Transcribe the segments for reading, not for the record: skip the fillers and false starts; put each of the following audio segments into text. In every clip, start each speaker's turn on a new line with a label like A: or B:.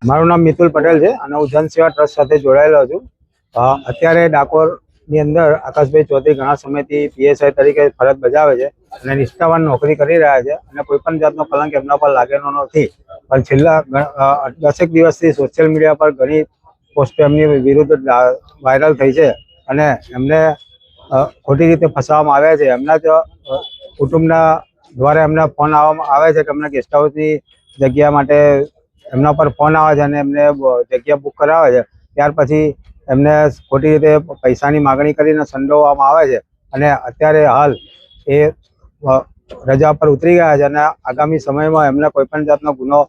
A: મારું નામ મિતુલ પટેલ છે અને હું જનસેવા ટ્રસ્ટ સાથે જોડાયેલો છું। અત્યારે ડાકોરની અંદર આકાશભાઈ ચૌધરી ઘણા સમયથી પીએસઆઈ તરીકે ફરજ બજાવે છે અને નિષ્ઠાવાન નોકરી કરી રહ્યા છે અને કોઈ પણ જાતનો કલંક એમના પર લાગેલો નથી। પણ છેલ્લા 10 દિવસથી સોશિયલ મીડિયા પર ઘણી પોસ્ટો એમની વિરુદ્ધ વાયરલ થઈ છે અને એમને ખોટી રીતે ફસાવવામાં આવ્યા છે। એમના જ કુટુંબના દ્વારા એમને ફોન આવે છે કે એમને ગેસ્ટ હાઉસની જગ્યા માટે એમના પર ફોન આવે છે અને એમને જગ્યા બુક કરાવે છે। ત્યાર પછી એમને ખોટી રીતે પૈસાની માગણી કરીને સંડોવવામાં આવે છે અને અત્યારે હાલ એ રજા પર ઉતરી ગયા છે અને આગામી સમયમાં એમને કોઈ પણ જાતનો ગુનો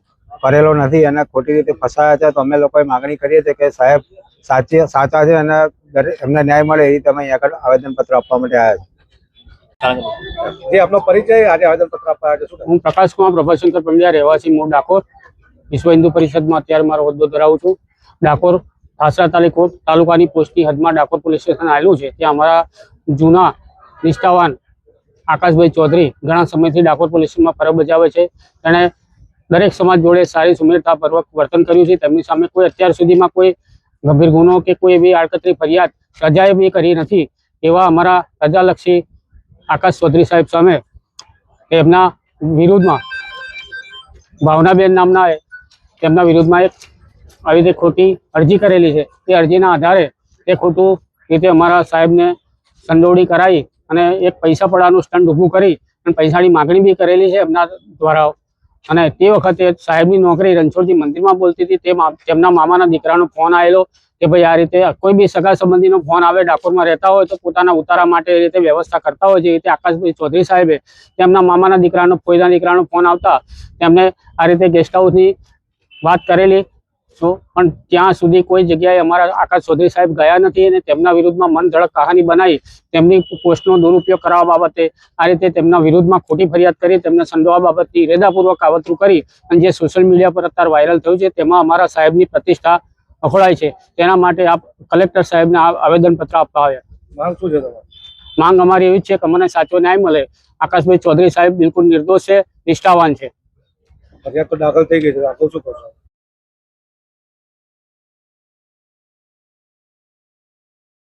A: કરેલો નથી અને ખોટી રીતે ફસાયા છે। તો અમે લોકોએ માગણી કરીએ છીએ કે સાહેબ સાચા છે અને એમને ન્યાય મળે એ રીતે અમે અહીંયા આગળ આવેદનપત્ર આપવા માટે આવ્યા છીએ। જે આપનો પરિચય આજે આવેદનપત્ર આપવા આવ્યા છે?
B: હું પ્રકાશ કુમાર પ્રભાશંકર પંડ્યા, રહેવાસી મૂળ ડાકોર, વિશ્વ હિન્દુ પરિષદમાં અત્યારે મારો હોદ્દો ધરાવું છું। ડાકોર આસરા તાલુકાની પોસ્ટની હદમાં ડાકોર પોલીસ સ્ટેશન આવેલું છે। ત્યાં અમારા જૂના નિષ્ઠાવાન આકાશભાઈ ચૌધરી ઘણા સમયથી ડાકોર પોલીસ સ્ટેશનમાં ફરજ બજાવે છે। તેણે દરેક સમાજ જોડે સારી સુમેળતાપૂર્વક વર્તન કર્યું છે। તેમની સામે કોઈ અત્યાર સુધીમાં કોઈ ગંભીર ગુનો કે કોઈ એવી આડકતરી ફરિયાદ સજાએ બી કરી નથી। એવા અમારા પ્રજાલક્ષી આકાશ ચૌધરી સાહેબ સામે એમના વિરુદ્ધમાં ભાવનાબેન નામના તેમના વિરુદ્ધમાં એક આવી રીતે ખોટી અરજી કરેલી છે। એ અરજીના આધારે એ ખોટું રીતે અમારા સાહેબને સંડોવણી કરાવી અને એક પૈસા પડાનું સ્ટન્ટ ઊભું કરી અને પૈસાની માગણી બી કરેલી છે એમના દ્વારા। અને તે વખતે સાહેબની નોકરી રણછોડજી મંદિરમાં બોલતી હતી। તેમના મામાના દીકરાનો ફોન આવેલો કે ભાઈ આ રીતે કોઈ બી સગા સંબંધીનો ફોન આવે, ડાકોરમાં રહેતા હોય તો પોતાના ઉતારા માટે એ રીતે વ્યવસ્થા કરતા હોય છે। એ રીતે આકાશભાઈ ચૌધરી સાહેબે તેમના મામાના દીકરાનો ફોઈના દીકરાનો ફોન આવતા તેમને આ રીતે ગેસ્ટ હાઉસની વાત કરેલી। તો પણ ત્યાં સુધી કોઈ જગ્યાએ અમારા આકાશ ચૌધરી સાહેબ ગયા નથી અને તેમના વિરુદ્ધમાં મન ધડક કહાની બનાવી તેમની પોસ્ટનો દુરુપયોગ કરવા બાબતે આ રીતે તેમના વિરુદ્ધમાં ખોટી ફરિયાદ કરી તેમને સંડોવા બાબતથી ઇરાદાપૂર્વક કાવતરું કરી અને જે સોશિયલ મીડિયા પર અત્યારે વાયરલ થયું છે તેમાં અમારા સાહેબની પ્રતિષ્ઠા અખોડાય છે। તેના માટે આપ કલેક્ટર સાહેબને આવેદનપત્ર આપવા આવ્યા।
A: માંગ શું છે તમારી?
B: માંગ અમારી એવી છે કે અમને સાચો ન્યાય મળે। આકાશભાઈ ચૌધરી સાહેબ બિલકુલ નિર્દોષ છે, નિષ્ઠાવાન છે।
A: ફરિયાદ તો દાખલ થઈ ગઈ છે, આગળ શું કરશો?